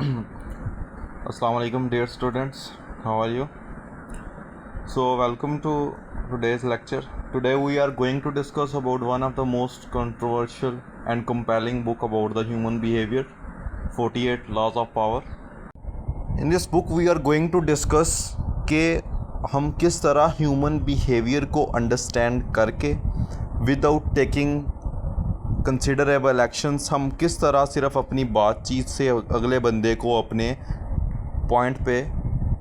Assalamu alaikum dear students, how are you? So welcome to today's lecture. Today we are going to discuss about one of the most controversial and compelling book about the human behavior, 48 Laws of Power. In this book we are going to discuss कि हम किस तरह human behaviour को understand करके without taking considerable actions हम किस तरह सिर्फ अपनी बातचीत से अगले बंदे को अपने पॉइंट पे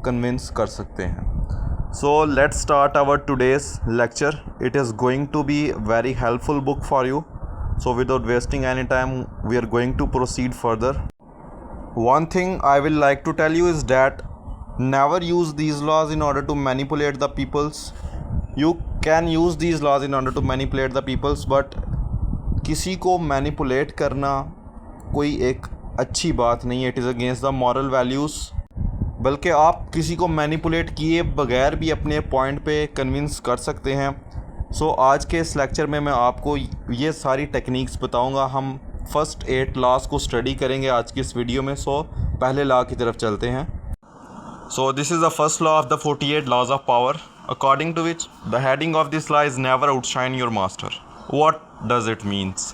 कन्विंस कर सकते हैं. So let's start our today's lecture. It is going to be very helpful book for you. So without wasting any time we are going to proceed further. One thing I will like to tell you is that never use these laws in order to manipulate the peoples. You can use these laws in order to manipulate the peoples, but किसी को manipulate करना कोई एक अच्छी बात नहीं है. It is against the moral values. बल्कि आप किसी को मैनिपुलेट किए बगैर भी अपने पॉइंट पे कन्विंस कर सकते हैं. सो आज के इस लेक्चर में मैं आपको ये सारी टेक्निक्स बताऊंगा. हम फर्स्ट 8 लॉज को स्टडी करेंगे आज की इस वीडियो में. सो पहले लॉ की तरफ चलते हैं. So this is the first law of the 48 laws of power, according to which the heading of this law is never outshine your master. What does it means?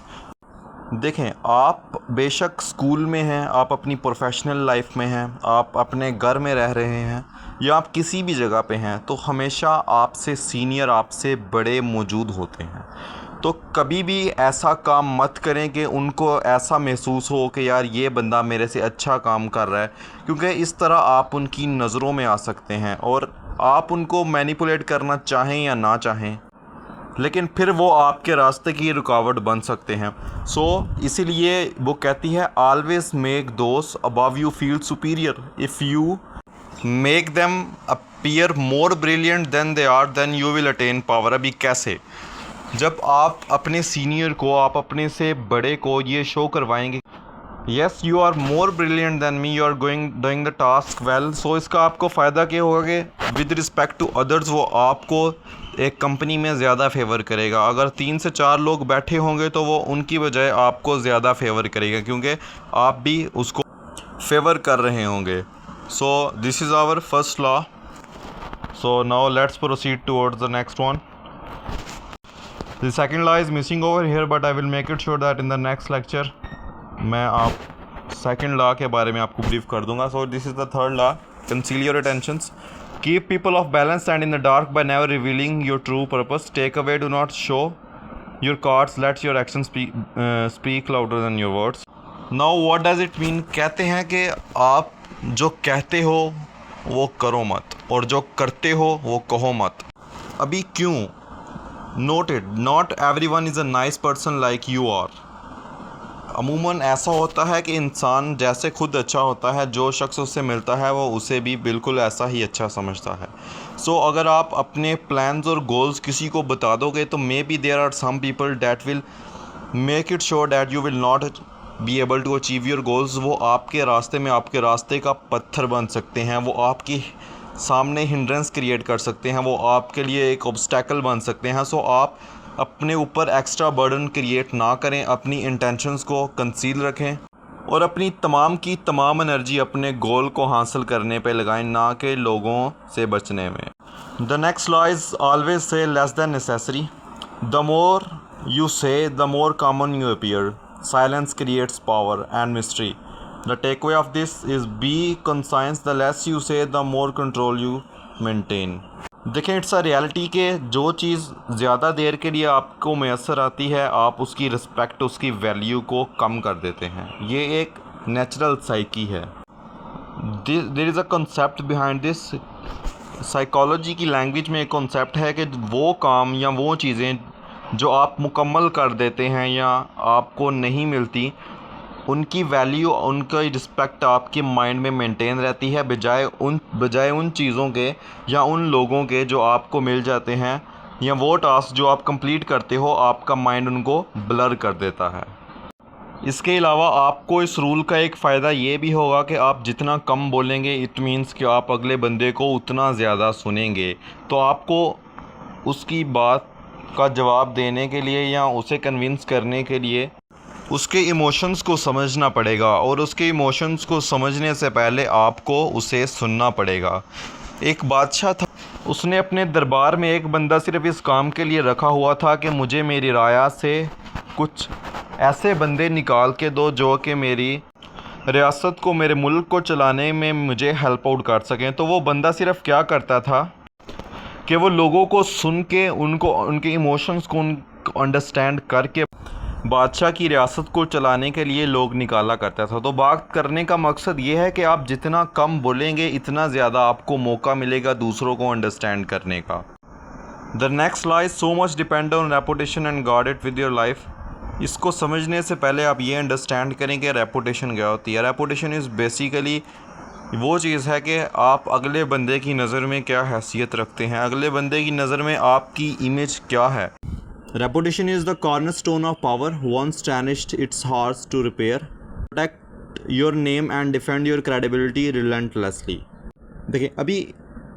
देखें, आप बेशक स्कूल में हैं, आप अपनी प्रोफेशनल लाइफ में हैं, आप अपने घर में रह रहे हैं या आप किसी भी जगह पे हैं, तो हमेशा आपसे सीनियर, आपसे बड़े मौजूद होते हैं. तो कभी भी ऐसा काम मत करें कि उनको ऐसा महसूस हो कि यार ये बंदा मेरे से अच्छा काम कर रहा है, क्योंकि इस तरह आप उनकी नज़रों में आ सकते हैं और आप उनको मैनिपुलेट करना चाहें या ना चाहें, लेकिन फिर वो आपके रास्ते की रुकावट बन सकते हैं. सो इसीलिए वो कहती है always make those above you feel superior. If you make them appear more brilliant than they are, then you will attain power. अभी कैसे? जब आप अपने सीनियर को, आप अपने से बड़े को ये शो करवाएंगे yes you are more brilliant than me, you are doing the task well. So इसका आपको फ़ायदा क्या होगा कि विद रिस्पेक्ट टू अदर्स वो आपको एक कंपनी में ज़्यादा फेवर करेगा. अगर 3 से 4 लोग बैठे होंगे तो वो उनकी बजाय आपको ज़्यादा फेवर करेगा, क्योंकि आप भी उसको फेवर कर रहे होंगे. So this is our first law. So now let's proceed towards the next one. The second law is missing over here, but I will make it sure that in the next lecture मैं आप second law के बारे में आपको brief कर दूंगा. So this is the third law. Conceal your attentions. Keep people off balance and in the dark by never revealing your true purpose. Take away, do not show your cards, let's your action speak louder than your words. Now what does it mean? कहते हैं कि आप जो कहते हो वो करो मत, और जो करते हो वो कहो मत. अभी क्यों? Noted, not everyone is a nice person like you are. अमूमन ऐसा होता है कि इंसान जैसे खुद अच्छा होता है, जो शख्स उससे मिलता है वो उसे भी बिल्कुल ऐसा ही अच्छा समझता है. सो अगर आप अपने प्लान्स और गोल्स किसी को बता दोगे तो maybe there are some people that will make it sure that you will not be able to achieve your goals. वो आपके रास्ते में, आपके रास्ते का पत्थर बन सकते हैं, वो आपकी सामने हिंड्रेंस क्रिएट कर सकते हैं, वो आपके लिए एक ऑब्स्टैकल बन सकते हैं. सो आप अपने ऊपर एक्स्ट्रा बर्डन क्रिएट ना करें, अपनी इंटेंशंस को कंसील रखें और अपनी तमाम की तमाम एनर्जी अपने गोल को हासिल करने पे लगाएं, ना कि लोगों से बचने में. The next law is always say less than necessary. The more you say the more common you appear. Silence creates power and mystery. The takeaway of this is be conscious. The less you say, the more control you maintain. देखें, it's a reality के जो चीज़ ज़्यादा देर के लिए आपको मैसर आती है, आप उसकी रिस्पेक्ट, उसकी वैल्यू को कम कर देते हैं. ये एक नेचुरल साइकी है. There is a concept behind this. Psychology की लैंग्वेज में एक कॉन्सेप्ट है कि वो काम या वो चीज़ें जो आप मुकम्मल कर देते हैं या आपको नहीं मिलती, उनकी वैल्यू, उनका रिस्पेक्ट आपके माइंड में मेंटेन रहती है, बजाय उन चीज़ों के या उन लोगों के जो आपको मिल जाते हैं, या वो टास्क जो आप कंप्लीट करते हो, आपका माइंड उनको ब्लर कर देता है. इसके अलावा आपको इस रूल का एक फ़ायदा ये भी होगा कि आप जितना कम बोलेंगे, इट मीन्स कि आप अगले बंदे को उतना ज़्यादा सुनेंगे. तो आपको उसकी बात का जवाब देने के लिए या उसे कन्विंस करने के लिए उसके इमोशंस को समझना पड़ेगा और उसके इमोशंस को समझने से पहले आपको उसे सुनना पड़ेगा। एक बादशाह था, उसने अपने दरबार में एक बंदा सिर्फ इस काम के लिए रखा हुआ था कि मुझे मेरी राया से कुछ ऐसे बंदे निकाल के दो जो कि मेरी रियासत को, मेरे मुल्क को चलाने में मुझे हेल्प आउट कर सकें। तो वो बंदा सिर्फ क्या करता था कि वो लोगों को सुन के, उनको, उनके इमोशंस को अंडरस्टैंड करके बादशाह की रियासत को चलाने के लिए लोग निकाला करता था। तो बात करने का मकसद ये है कि आप जितना कम बोलेंगे इतना ज़्यादा आपको मौका मिलेगा दूसरों को अंडरस्टैंड करने का। The next law is so much depend on reputation and guard it with your life. इसको समझने से पहले आप ये अंडरस्टैंड करें कि रेपुटेशन क्या होती है। रेपुटेशन इज़ बेसिकली वो चीज़ है कि आप अगले बंदे की नज़र में क्या हैसियत रखते हैं, अगले बंदे की नज़र में आपकी इमेज क्या है। Reputation is the cornerstone of power. Once tarnished, it's hard to repair. Protect your name and defend your credibility relentlessly. देखिए अभी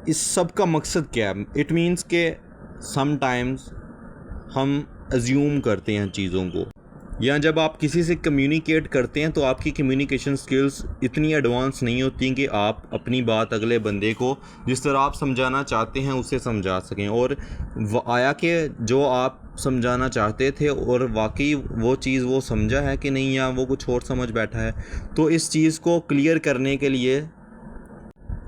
इस सब का मकसद क्या है। इट मीन्स के समटाइम्स हम अज्यूम करते हैं चीज़ों को, या जब आप किसी से कम्युनिकेट करते हैं तो आपकी कम्युनिकेशन स्किल्स इतनी एडवांस नहीं होती कि आप अपनी बात अगले बंदे को जिस तरह आप समझाना चाहते हैं उसे समझा सकें, और आया कि जो आप समझाना चाहते थे और वाकई वो चीज़ वो समझा है कि नहीं, या वो कुछ और समझ बैठा है। तो इस चीज़ को क्लियर करने के लिए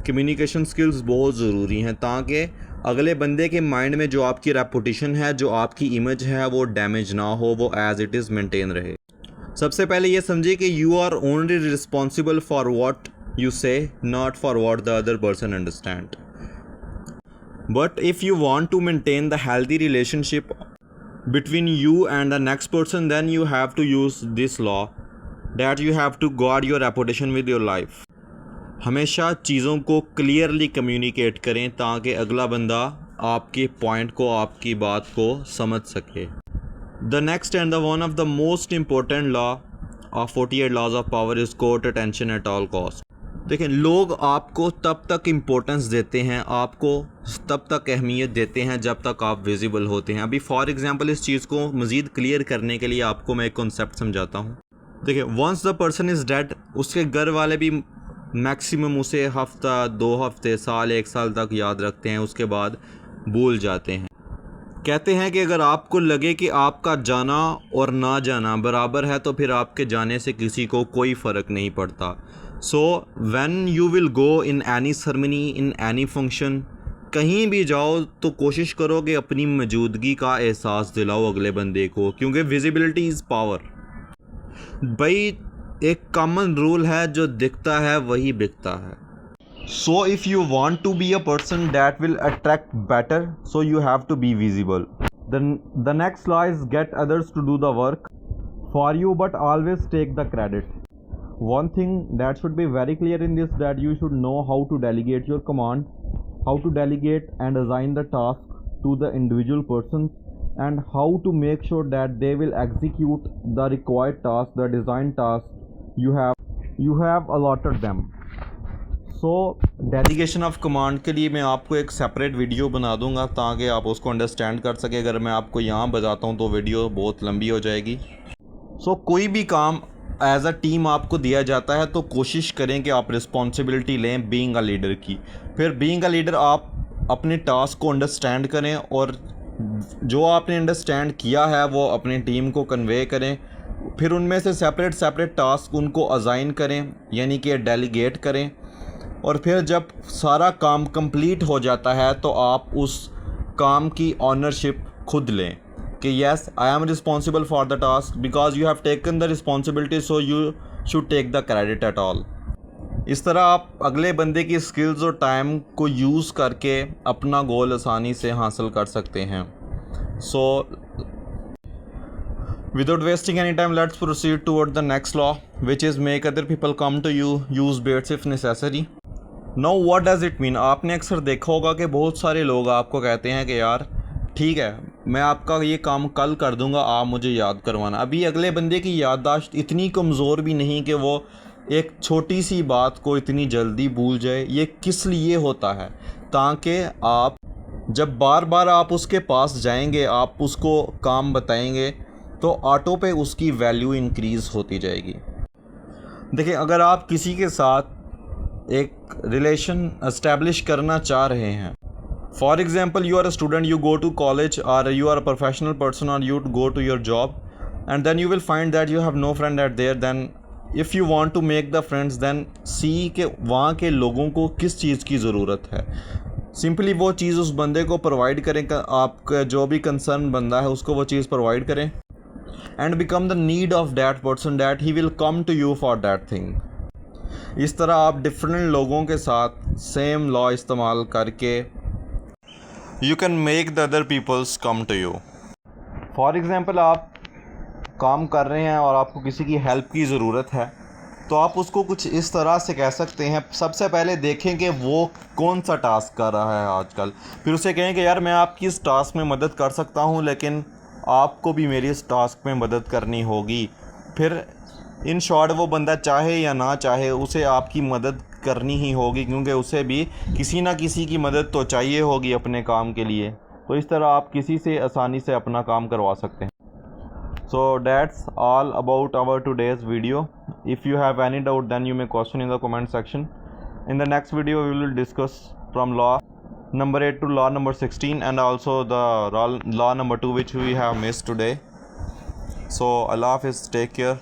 कम्युनिकेशन स्किल्स बहुत ज़रूरी हैं, ताकि अगले बंदे के माइंड में जो आपकी रेपुटेशन है, जो आपकी इमेज है, वो डैमेज ना हो, वो एज इट इज़ मेंटेन रहे। सबसे पहले ये समझिए कि you are only responsible for what you say, not for what the other person understand. But if you want to maintain the healthy relationship between you and the next person, then you have to use this law that you have to guard your reputation with your life. हमेशा चीज़ों को clearly communicate करें ताकि अगला बंदा आपके point को, आपकी बात को समझ सके। The next and the one of the most important law of 48 laws of power is court attention at all cost. देखें, लोग आपको तब तक इम्पोर्टेंस देते हैं, आपको तब तक अहमियत देते हैं जब तक आप विजिबल होते हैं। अभी फॉर एग्जांपल इस चीज़ को मज़ीद क्लियर करने के लिए आपको मैं एक कॉन्सेप्ट समझाता हूँ। देखिए, once the person is dead, उसके घर वाले भी मैक्सिमम उसे हफ्ता, 2 हफ्ते, साल, 1 साल तक याद रखते हैं, उसके बाद भूल जाते हैं। कहते हैं कि अगर आपको लगे कि आपका जाना और ना जाना बराबर है तो फिर आपके जाने से किसी को कोई फ़र्क नहीं पड़ता। So when you will go in any ceremony, in any function, कहीं भी जाओ तो कोशिश करो कि अपनी मौजूदगी का एहसास दिलाओ अगले बंदे को, क्योंकि विजिबिलिटी इज़ पावर। भाई एक कॉमन रूल है, जो दिखता है वही बिकता है। So if you want to be a person that will attract better, so you have to be visible. The next law is get others to do the work for you but always take the credit. One thing that should be very clear in this, that you should know how to delegate your command, how to delegate and assign the task to the individual persons, and how to make sure that they will execute the required task, the design task you have allotted them. So delegation of command के लिए मैं आपको एक separate video बना दूंगा ताकि आप उसको अंडरस्टैंड कर सकें। अगर मैं आपको यहाँ बताता हूँ तो वीडियो बहुत लंबी हो जाएगी। सो कोई भी काम एज अ टीम आपको दिया जाता है तो कोशिश करें कि आप रिस्पॉन्सिबिलिटी लें बीइंग अ लीडर की। फिर बीइंग अ लीडर आप अपने टास्क को अंडरस्टैंड करें और जो आपने अंडरस्टैंड किया है वो अपनी टीम को कन्वे करें। फिर उनमें से सेपरेट टास्क उनको असाइन करें, यानी कि डेलीगेट करें। और फिर जब सारा काम कंप्लीट हो जाता है तो आप उस काम की ऑनरशिप खुद लें कि yes, I am responsible for the task because you have taken the responsibility, so you should take the credit at all. इस तरह आप अगले बंदे की स्किल्स और टाइम को यूज़ करके अपना गोल आसानी से हासिल कर सकते हैं। सो without wasting any time, let's proceed toward the next law, which is make other people come to you, use baits if necessary. Now what does it mean? आपने अक्सर देखा होगा कि बहुत सारे लोग आपको कहते हैं कि यार ठीक है, मैं आपका ये काम कल कर दूंगा, आप मुझे याद करवाना। अभी अगले बंदे की याददाश्त इतनी कमज़ोर भी नहीं कि वो एक छोटी सी बात को इतनी जल्दी भूल जाए। ये किस लिए होता है? ताकि आप जब बार बार आप उसके पास जाएंगे, आप उसको काम बताएंगे तो ऑटो पे उसकी वैल्यू इंक्रीज़ होती जाएगी। देखिए, अगर आप किसी के साथ एक रिलेशन एस्टेब्लिश करना चाह रहे हैं, for example you are a student, you go to college और you are a professional person और you go to your job and then you will find that you have no friend at there, then if you want to make the friends then see के वहाँ के लोगों को किस चीज़ की ज़रूरत है। सिंपली वो चीज़ उस बंदे को प्रोवाइड करें, आपका जो भी कंसर्न बंदा है उसको वो चीज़ प्रोवाइड करें and become the need of that person that he will come to you for that thing. इस तरह आप डिफरेंट लोगों के साथ सेम लॉ इस्तेमाल करके you can make the other peoples come to you. For example आप काम कर रहे हैं और आपको किसी की हेल्प की ज़रूरत है, तो आप उसको कुछ इस तरह से कह सकते हैं। सबसे पहले देखें कि वो कौन सा टास्क कर रहा है आजकल, फिर उसे कहें कि यार मैं आपकी इस टास्क में मदद कर सकता हूँ, लेकिन आपको भी मेरी इस टास्क में मदद करनी होगी। फिर इन शॉर्ट वो बंदा चाहे या ना चाहे उसे आपकी मदद करनी ही होगी, क्योंकि उसे भी किसी ना किसी की मदद तो चाहिए होगी अपने काम के लिए। तो इस तरह आप किसी से आसानी से अपना काम करवा सकते हैं। So that's all about our today's video. If you have any doubt, then you may question in the comment section. In the next video we will discuss from law number 8 to law number 16 and also the law number 2 which we have missed today. So Allah Hafiz, take care.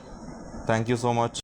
Thank you so much.